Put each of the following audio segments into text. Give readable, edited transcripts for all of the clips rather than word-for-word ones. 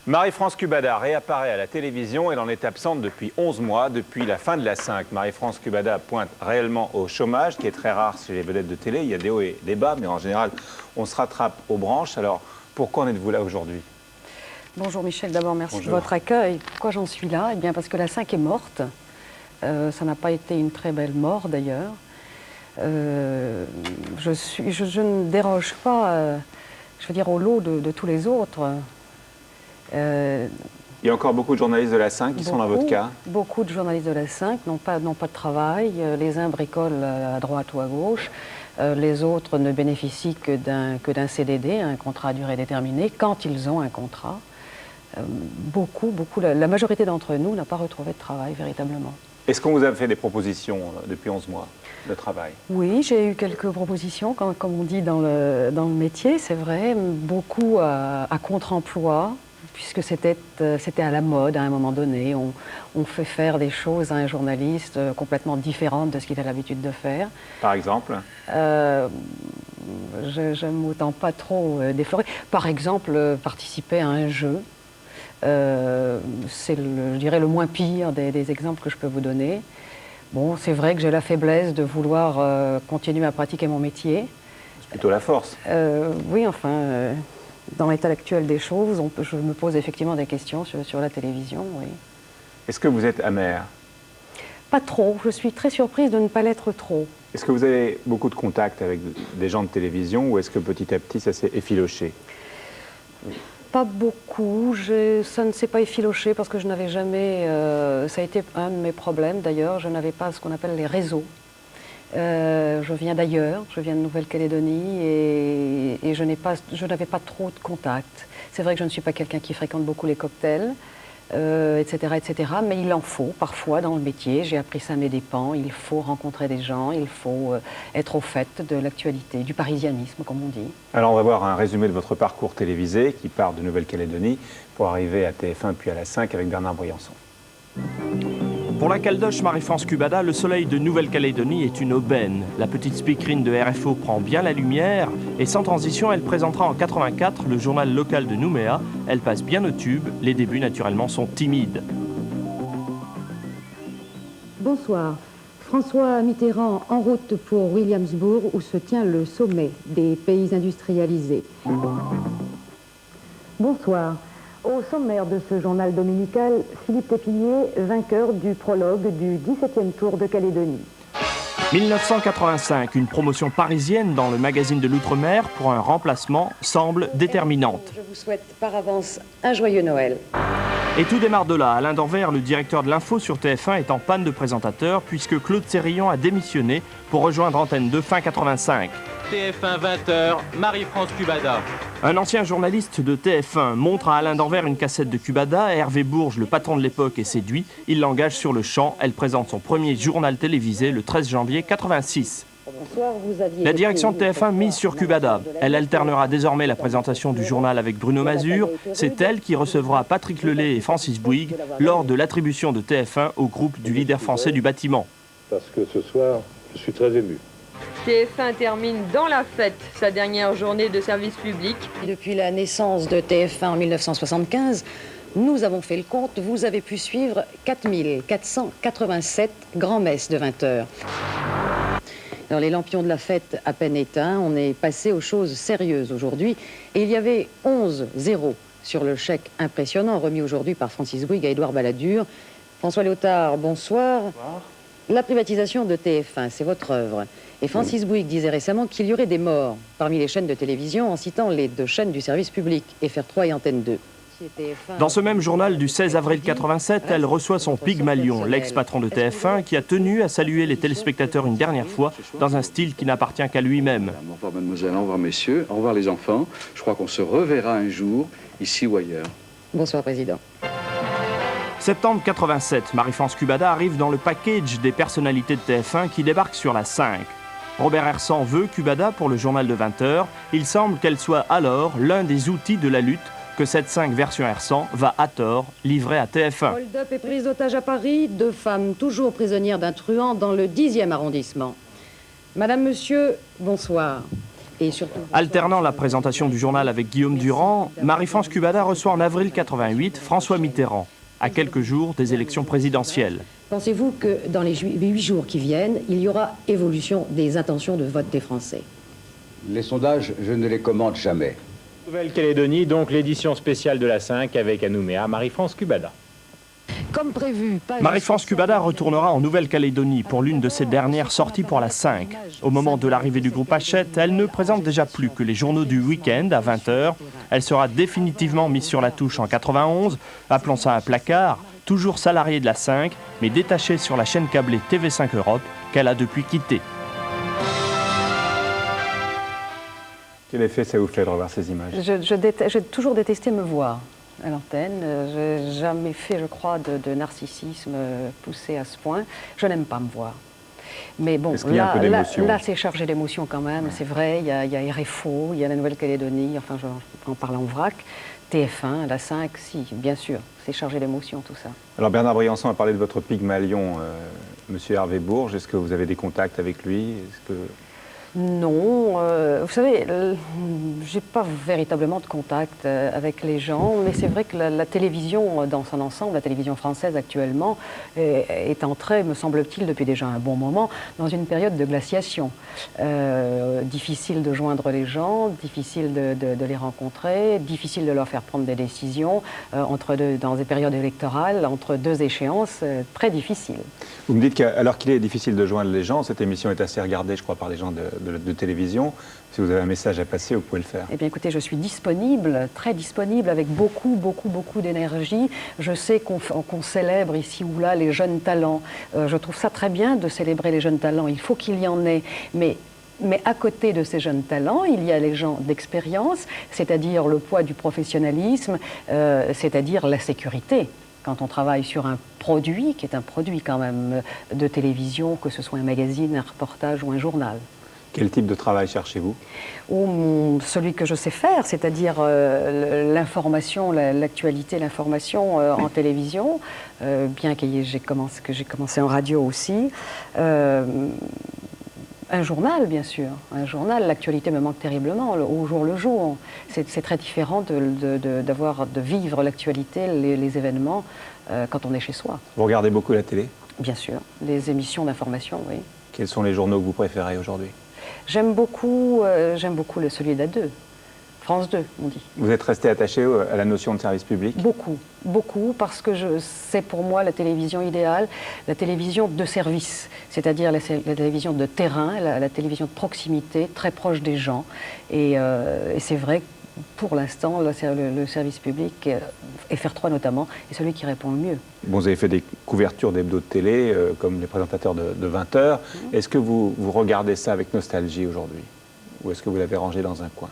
Marie-France Cubada réapparaît à la télévision. Elle en est absente depuis 11 mois, depuis la fin de la 5. Marie-France Cubada pointe réellement au chômage, qui est très rare chez les vedettes de télé. Il y a des hauts et des bas, mais en général, on se rattrape aux branches. Alors, pourquoi en êtes-vous là aujourd'hui? Bonjour Michel, d'abord merci Bonjour. de votre accueil. Pourquoi j'en suis là? Eh bien parce que la 5 est morte. Ça n'a pas été une très belle mort d'ailleurs. Je ne déroge pas, je veux dire, au lot de tous les autres. Il y a encore beaucoup de journalistes de la 5 qui sont dans votre cas. Beaucoup de journalistes de la 5 n'ont pas de travail. Les uns bricolent à droite ou à gauche. Les autres ne bénéficient que d'un CDD, un contrat à durée déterminée, quand ils ont un contrat. La majorité d'entre nous n'a pas retrouvé de travail véritablement. Est-ce qu'on vous a fait des propositions depuis 11 mois de travail? Oui, j'ai eu quelques propositions, comme on dit dans le métier, c'est vrai, beaucoup à contre-emploi, puisque c'était à la mode à un moment donné. On fait faire des choses à un journaliste complètement différentes de ce qu'il a l'habitude de faire. Par exemple? J'aime autant pas trop déflorer. Par exemple, participer à un jeu. C'est, je dirais, le moins pire des exemples que je peux vous donner. Bon, c'est vrai que j'ai la faiblesse de vouloir continuer à pratiquer mon métier. C'est plutôt la force. Oui, enfin, dans l'état actuel des choses, je me pose effectivement des questions sur la télévision, oui. Est-ce que vous êtes amère? Pas trop. Je suis très surprise de ne pas l'être trop. Est-ce que vous avez beaucoup de contacts avec des gens de télévision ou est-ce que petit à petit ça s'est effiloché? Pas beaucoup, ça ne s'est pas effiloché parce que je n'avais jamais, ça a été un de mes problèmes d'ailleurs, je n'avais pas ce qu'on appelle les réseaux. Je viens d'ailleurs, je viens de Nouvelle-Calédonie et je n'avais pas trop de contacts. C'est vrai que je ne suis pas quelqu'un qui fréquente beaucoup les cocktails, etc., etc., mais il en faut parfois dans le métier. J'ai appris ça à mes dépens. Il faut rencontrer des gens, il faut être au fait de l'actualité, du parisianisme, comme on dit. Alors on va voir un résumé de votre parcours télévisé qui part de Nouvelle-Calédonie pour arriver à TF1 puis à la 5 avec Bernard Briançon. Pour la caldoche Marie-France Cubada, le soleil de Nouvelle-Calédonie est une aubaine. La petite speakerine de RFO prend bien la lumière et sans transition, elle présentera en 84 le journal local de Nouméa. Elle passe bien au tube, les débuts naturellement sont timides. Bonsoir. François Mitterrand en route pour Williamsburg où se tient le sommet des pays industrialisés. Bonsoir. Au sommaire de ce journal dominical, Philippe Tépinier, vainqueur du prologue du 17e Tour de Calédonie. 1985, une promotion parisienne dans le magazine de l'Outre-mer pour un remplacement semble déterminante. Je vous souhaite par avance un joyeux Noël. Et tout démarre de là. Alain Danvers, le directeur de l'info sur TF1, est en panne de présentateur puisque Claude Sérillon a démissionné pour rejoindre Antenne 2 fin 85. TF1 20h, Marie-France Cubada. Un ancien journaliste de TF1 montre à Alain Danvers une cassette de Cubada. Hervé Bourges, le patron de l'époque, est séduit. Il l'engage sur le champ. Elle présente son premier journal télévisé le 13 janvier 86. Bonsoir, la direction de TF1 mise sur Cubada. Elle alternera désormais la présentation du journal avec Bruno Mazur. C'est elle qui recevra Patrick Lelay et Francis Bouygues lors de l'attribution de TF1 au groupe du leader français du bâtiment. Parce que ce soir, je suis très ému. TF1 termine dans la fête sa dernière journée de service public. Depuis la naissance de TF1 en 1975, nous avons fait le compte, vous avez pu suivre 4487 grands-messes de 20 heures. Alors les lampions de la fête à peine éteints, on est passé aux choses sérieuses aujourd'hui. Et il y avait 11 zéros sur le chèque impressionnant remis aujourd'hui par Francis Bouygues à Édouard Balladur. François Léotard, bonsoir. Bonsoir. La privatisation de TF1, c'est votre œuvre. Et Francis Bouygues disait récemment qu'il y aurait des morts parmi les chaînes de télévision en citant les deux chaînes du service public, FR3 et Antenne 2. Dans ce même journal du 16 avril 87, elle reçoit son Pygmalion, l'ex-patron de TF1, qui a tenu à saluer les téléspectateurs une dernière fois dans un style qui n'appartient qu'à lui-même. Au revoir mademoiselle, au revoir messieurs, au revoir les enfants. Je crois qu'on se reverra un jour, ici ou ailleurs. Bonsoir Président. Septembre 87, Marie-France Cubada arrive dans le package des personnalités de TF1 qui débarquent sur la 5. Robert Hersan veut Cubada pour le journal de 20 heures. Il semble qu'elle soit alors l'un des outils de la lutte que cette 5 version Hersan va à tort livrer à TF1. Hold-up et prise d'otage à Paris, 2 femmes toujours prisonnières d'un truand dans le 10e arrondissement. Madame, monsieur, bonsoir. Et surtout, Alternant la présentation du journal avec Guillaume Durand, Marie-France Cubada reçoit en avril 88 François Mitterrand, à quelques jours des élections présidentielles. pensez-vous que dans les 8 jours qui viennent, il y aura évolution des intentions de vote des Français? Les sondages, je ne les commente jamais. Nouvelle-Calédonie, donc l'édition spéciale de la 5 avec à Nouméa Marie-France Cubada. Comme prévu, Marie-France Cubada retournera en Nouvelle-Calédonie pour l'une de ses dernières sorties pour la 5. Au moment de l'arrivée du groupe Hachette, elle ne présente déjà plus que les journaux du week-end à 20h. Elle sera définitivement mise sur la touche en 91, appelant ça un placard, toujours salariée de la 5, mais détachée sur la chaîne câblée TV5 Europe qu'elle a depuis quittée. Quel effet ça vous fait de revoir ces images? J'ai toujours détesté me voir à l'antenne. Je n'ai jamais fait, je crois, de narcissisme poussé à ce point. Je n'aime pas me voir. Mais bon, là c'est chargé d'émotion quand même, ouais. C'est vrai, il y a RFO, il y a la Nouvelle-Calédonie, enfin je en parle en vrac, TF1, la 5, si, bien sûr, c'est chargé d'émotion tout ça. Alors Bernard Briançon a parlé de votre Pygmalion, Monsieur Hervé Bourges, est-ce que vous avez des contacts avec lui? Non, vous savez, j'ai pas véritablement de contact avec les gens, mais c'est vrai que la télévision dans son ensemble, la télévision française actuellement, est entrée, me semble-t-il, depuis déjà un bon moment, dans une période de glaciation. Difficile de joindre les gens, difficile de les rencontrer, difficile de leur faire prendre des décisions dans des périodes électorales, entre deux échéances, très difficiles. Vous me dites qu'alors qu'il est difficile de joindre les gens, cette émission est assez regardée, je crois, par les gens de télévision. Si vous avez un message à passer, vous pouvez le faire. Eh bien, écoutez, je suis disponible, très disponible, avec beaucoup d'énergie. Je sais qu'on célèbre ici ou là les jeunes talents. Je trouve ça très bien de célébrer les jeunes talents. Il faut qu'il y en ait. Mais à côté de ces jeunes talents, il y a les gens d'expérience, c'est-à-dire le poids du professionnalisme, c'est-à-dire la sécurité. Quand on travaille sur un produit, qui est un produit quand même de télévision, que ce soit un magazine, un reportage ou un journal. Quel type de travail cherchez-vous? Celui que je sais faire, c'est-à-dire l'information, l'actualité, l'information en télévision, bien que j'ai commencé en radio aussi. Un journal, bien sûr. Un journal, l'actualité me manque terriblement, au jour le jour. C'est très différent de vivre l'actualité, les événements, quand on est chez soi. Vous regardez beaucoup la télé? Bien sûr. Les émissions d'information, oui. Quels sont les journaux que vous préférez aujourd'hui? J'aime beaucoup celui d'A2. France 2, on dit. Vous êtes resté attaché à la notion de service public? Beaucoup, parce que c'est pour moi la télévision idéale, la télévision de service, c'est-à-dire la télévision de terrain, la télévision de proximité, très proche des gens. Et c'est vrai que pour l'instant, le service public, FR3 notamment, est celui qui répond le mieux. Bon, vous avez fait des couvertures d'hebdo de télé, comme les présentateurs de 20h. Est-ce que vous regardez ça avec nostalgie aujourd'hui? Ou est-ce que vous l'avez rangé dans un coin?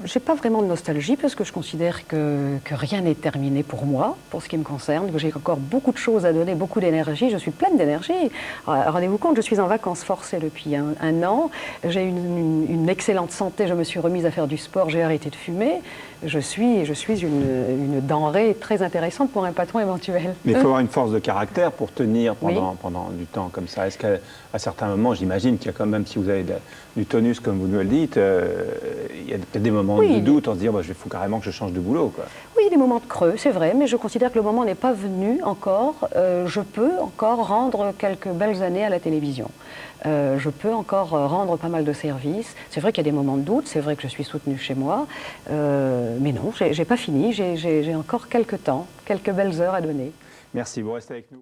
Je n'ai pas vraiment de nostalgie parce que je considère que rien n'est terminé pour moi, pour ce qui me concerne, que j'ai encore beaucoup de choses à donner, beaucoup d'énergie. Je suis pleine d'énergie. Rendez-vous compte, je suis en vacances forcées depuis un an. J'ai une excellente santé, je me suis remise à faire du sport, j'ai arrêté de fumer. Je suis une denrée très intéressante pour un patron éventuel. Mais il faut avoir une force de caractère pour tenir pendant du temps comme ça. Est-ce qu'à certains moments, j'imagine qu'il y a quand même, si vous avez du tonus comme vous nous le dites, il y a peut-être des moments de doute en se disant il faut carrément que je change de boulot, quoi. Oui, des moments de creux, c'est vrai, mais je considère que le moment n'est pas venu encore. Je peux encore rendre quelques belles années à la télévision. Je peux encore rendre pas mal de services. C'est vrai qu'il y a des moments de doute, c'est vrai que je suis soutenue chez moi, mais non, j'ai pas fini, j'ai encore quelques temps, quelques belles heures à donner. Merci, vous restez avec nous.